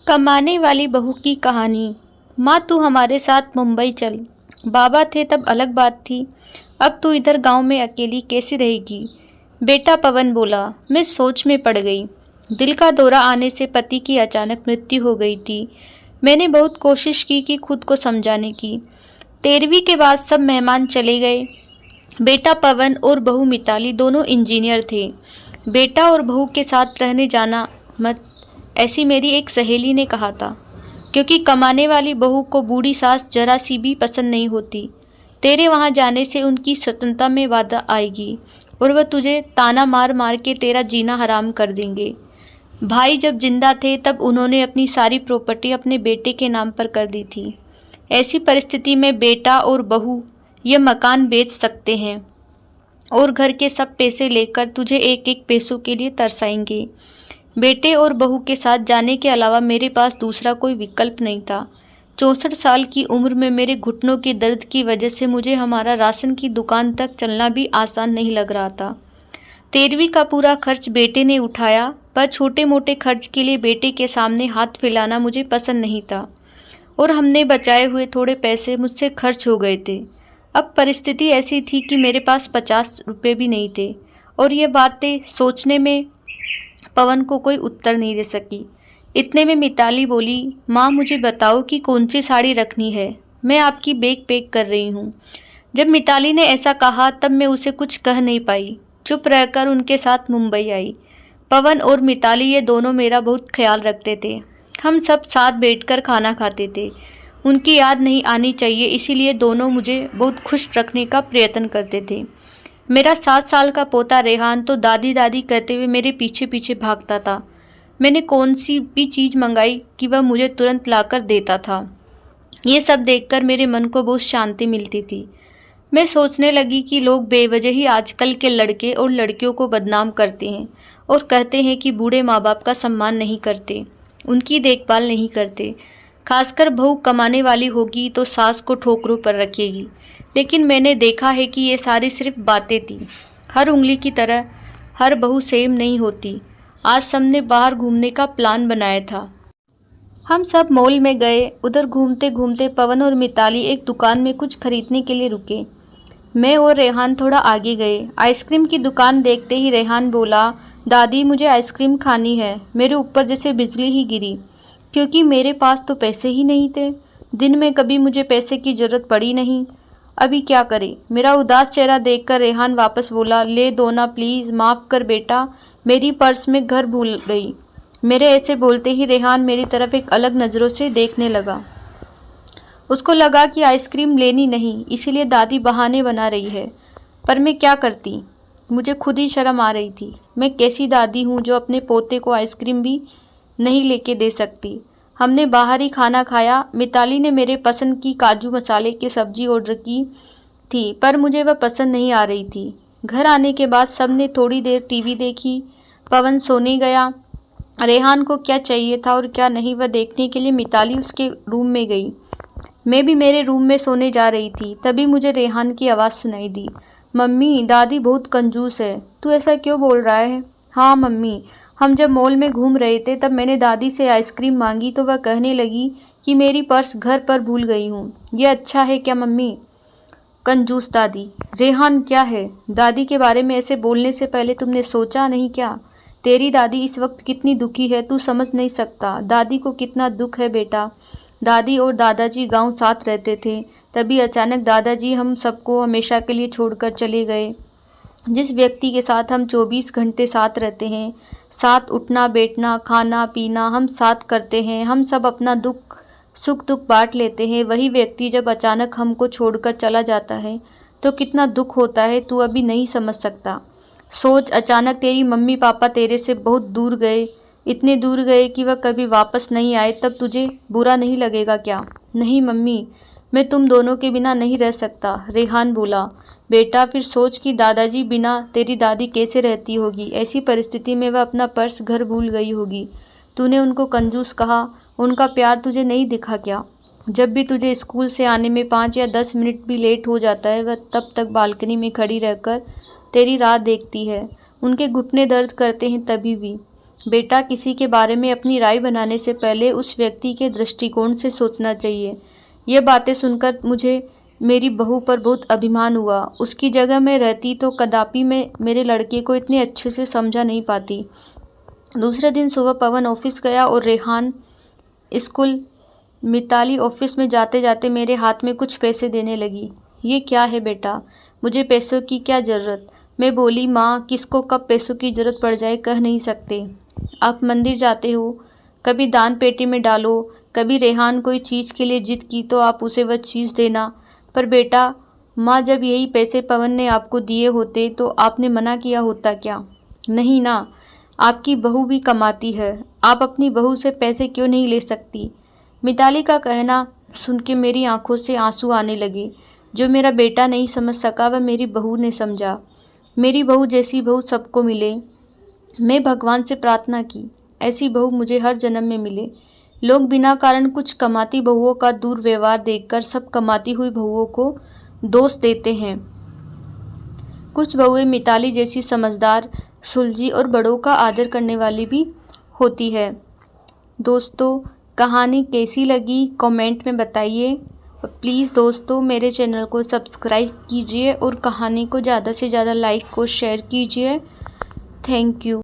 कमाने वाली बहू की कहानी। माँ तू हमारे साथ मुंबई चल। बाबा थे तब अलग बात थी, अब तू इधर गांव में अकेली कैसे रहेगी? बेटा पवन बोला। मैं सोच में पड़ गई। दिल का दौरा आने से पति की अचानक मृत्यु हो गई थी। मैंने बहुत कोशिश की कि खुद को समझाने की। 13वीं के बाद सब मेहमान चले गए। बेटा पवन और बहू मिताली दोनों इंजीनियर थे। बेटा और बहू के साथ रहने जाना मत, ऐसी मेरी एक सहेली ने कहा था, क्योंकि कमाने वाली बहू को बूढ़ी सास जरा सी भी पसंद नहीं होती। तेरे वहाँ जाने से उनकी स्वतंत्रता में बाधा आएगी और वह तुझे ताना मार मार के तेरा जीना हराम कर देंगे। भाई जब जिंदा थे तब उन्होंने अपनी सारी प्रॉपर्टी अपने बेटे के नाम पर कर दी थी। ऐसी परिस्थिति में बेटा और बहू ये मकान बेच सकते हैं और घर के सब पैसे लेकर तुझे एक एक पैसों के लिए तरसाएंगे। बेटे और बहू के साथ जाने के अलावा मेरे पास दूसरा कोई विकल्प नहीं था। 64 साल की उम्र में मेरे घुटनों के दर्द की वजह से मुझे हमारा राशन की दुकान तक चलना भी आसान नहीं लग रहा था। 13वीं का पूरा खर्च बेटे ने उठाया, पर छोटे मोटे खर्च के लिए बेटे के सामने हाथ फैलाना मुझे पसंद नहीं था और हमने बचाए हुए थोड़े पैसे मुझसे खर्च हो गए थे। अब परिस्थिति ऐसी थी कि मेरे पास 50 रुपये भी नहीं थे और ये बातें सोचने में पवन को कोई उत्तर नहीं दे सकी। इतने में मिताली बोली, माँ मुझे बताओ कि कौन सी साड़ी रखनी है, मैं आपकी बैग पैक कर रही हूँ। जब मिताली ने ऐसा कहा तब मैं उसे कुछ कह नहीं पाई, चुप रहकर उनके साथ मुंबई आई। पवन और मिताली ये दोनों मेरा बहुत ख्याल रखते थे। हम सब साथ बैठकर खाना खाते थे। उनकी याद नहीं आनी चाहिए, इसीलिए दोनों मुझे बहुत खुश रखने का प्रयत्न करते थे। मेरा 7 साल का पोता रेहान तो दादी दादी कहते हुए मेरे पीछे पीछे भागता था। मैंने कौन सी भी चीज़ मंगाई कि वह मुझे तुरंत लाकर देता था। ये सब देखकर मेरे मन को बहुत शांति मिलती थी। मैं सोचने लगी कि लोग बेवजह ही आजकल के लड़के और लड़कियों को बदनाम करते हैं और कहते हैं कि बूढ़े माँ बाप का सम्मान नहीं करते, उनकी देखभाल नहीं करते। खासकर बहू कमाने वाली होगी तो सास को ठोकरों पर रखेगी। लेकिन मैंने देखा है कि ये सारी सिर्फ बातें थी। हर उंगली की तरह हर बहू सेम नहीं होती। आज सबने बाहर घूमने का प्लान बनाया था। हम सब मॉल में गए। उधर घूमते घूमते पवन और मिताली एक दुकान में कुछ खरीदने के लिए रुके। मैं और रेहान थोड़ा आगे गए। आइसक्रीम की दुकान देखते ही रेहान बोला, दादी मुझे आइसक्रीम खानी है। मेरे ऊपर जैसे बिजली ही गिरी, क्योंकि मेरे पास तो पैसे ही नहीं थे। दिन में कभी मुझे पैसे की ज़रूरत पड़ी नहीं, अभी क्या करें। मेरा उदास चेहरा देखकर रेहान वापस बोला, ले दो ना प्लीज़, माफ़ कर बेटा, मेरी पर्स में घर भूल गई। मेरे ऐसे बोलते ही रेहान मेरी तरफ एक अलग नज़रों से देखने लगा। उसको लगा कि आइसक्रीम लेनी नहीं, इसीलिए दादी बहाने बना रही है। पर मैं क्या करती, मुझे खुद ही शर्म आ रही थी। मैं कैसी दादी हूँ जो अपने पोते को आइसक्रीम भी नहीं लेके दे सकती। हमने बाहर ही खाना खाया। मिताली ने मेरे पसंद की काजू मसाले की सब्जी ऑर्डर की थी, पर मुझे वह पसंद नहीं आ रही थी। घर आने के बाद सबने थोड़ी देर टीवी देखी। पवन सोने गया। रेहान को क्या चाहिए था और क्या नहीं वह देखने के लिए मिताली उसके रूम में गई। मैं भी मेरे रूम में सोने जा रही थी, तभी मुझे रेहान की आवाज़ सुनाई दी, मम्मी दादी बहुत कंजूस है। तू ऐसा क्यों बोल रहा है? हाँ मम्मी, हम जब मॉल में घूम रहे थे तब मैंने दादी से आइसक्रीम मांगी तो वह कहने लगी कि मेरी पर्स घर पर भूल गई हूँ। ये अच्छा है क्या मम्मी? कंजूस दादी। रेहान क्या है? दादी के बारे में ऐसे बोलने से पहले तुमने सोचा नहीं क्या? तेरी दादी इस वक्त कितनी दुखी है, तू समझ नहीं सकता। दादी को कितना दुख है बेटा। दादी और दादाजी गांव साथ रहते थे, तभी अचानक दादाजी हम सबको हमेशा के लिए छोड़कर चले गए। जिस व्यक्ति के साथ हम 24 घंटे साथ रहते हैं, साथ उठना बैठना खाना पीना हम साथ करते हैं, हम सब अपना दुख सुख दुख बांट लेते हैं, वही व्यक्ति जब अचानक हमको छोड़कर चला जाता है तो कितना दुख होता है, तू अभी नहीं समझ सकता। सोच, अचानक तेरी मम्मी पापा तेरे से बहुत दूर गए, इतने दूर गए कि वह कभी वापस नहीं आए, तब तुझे बुरा नहीं लगेगा क्या? नहीं मम्मी, मैं तुम दोनों के बिना नहीं रह सकता। रेहान बोला, बेटा फिर सोच कि दादाजी बिना तेरी दादी कैसे रहती होगी। ऐसी परिस्थिति में वह अपना पर्स घर भूल गई होगी। तूने उनको कंजूस कहा, उनका प्यार तुझे नहीं दिखा क्या? जब भी तुझे स्कूल से आने में 5 या 10 मिनट भी लेट हो जाता है, वह तब तक बालकनी में खड़ी रहकर तेरी राह देखती है। उनके घुटने दर्द करते हैं तभी भी। बेटा, किसी के बारे में अपनी राय बनाने से पहले उस व्यक्ति के दृष्टिकोण से सोचना चाहिए। ये बातें सुनकर मुझे मेरी बहू पर बहुत अभिमान हुआ। उसकी जगह मैं रहती तो कदापि मैं मेरे लड़के को इतने अच्छे से समझा नहीं पाती। दूसरे दिन सुबह पवन ऑफिस गया और रेहान स्कूल। मिताली ऑफिस में जाते जाते मेरे हाथ में कुछ पैसे देने लगी। ये क्या है बेटा, मुझे पैसों की क्या ज़रूरत। मैं बोली, माँ, किसको कब पैसों की ज़रूरत पड़ जाए कह नहीं सकते। आप मंदिर जाते हो, कभी दान पेटी में डालो, कभी रेहान कोई चीज़ के लिए जिद की तो आप उसे वह चीज़ देना। पर बेटा, माँ, जब यही पैसे पवन ने आपको दिए होते तो आपने मना किया होता क्या? नहीं ना, आपकी बहू भी कमाती है, आप अपनी बहू से पैसे क्यों नहीं ले सकती? मिताली का कहना सुन के मेरी आंखों से आंसू आने लगे। जो मेरा बेटा नहीं समझ सका वह मेरी बहू ने समझा। मेरी बहू जैसी बहू सबको मिले। मैं भगवान से प्रार्थना की, ऐसी बहू मुझे हर जन्म में मिले। लोग बिना कारण कुछ कमाती बहुओं का दुर्व्यवहार देखकर सब कमाती हुई बहुओं को दोष देते हैं। कुछ बहुएं मिताली जैसी समझदार, सुलझी और बड़ों का आदर करने वाली भी होती है। दोस्तों, कहानी कैसी लगी कमेंट में बताइए। प्लीज़ दोस्तों, मेरे चैनल को सब्सक्राइब कीजिए और कहानी को ज़्यादा से ज़्यादा लाइक और शेयर कीजिए। Thank you.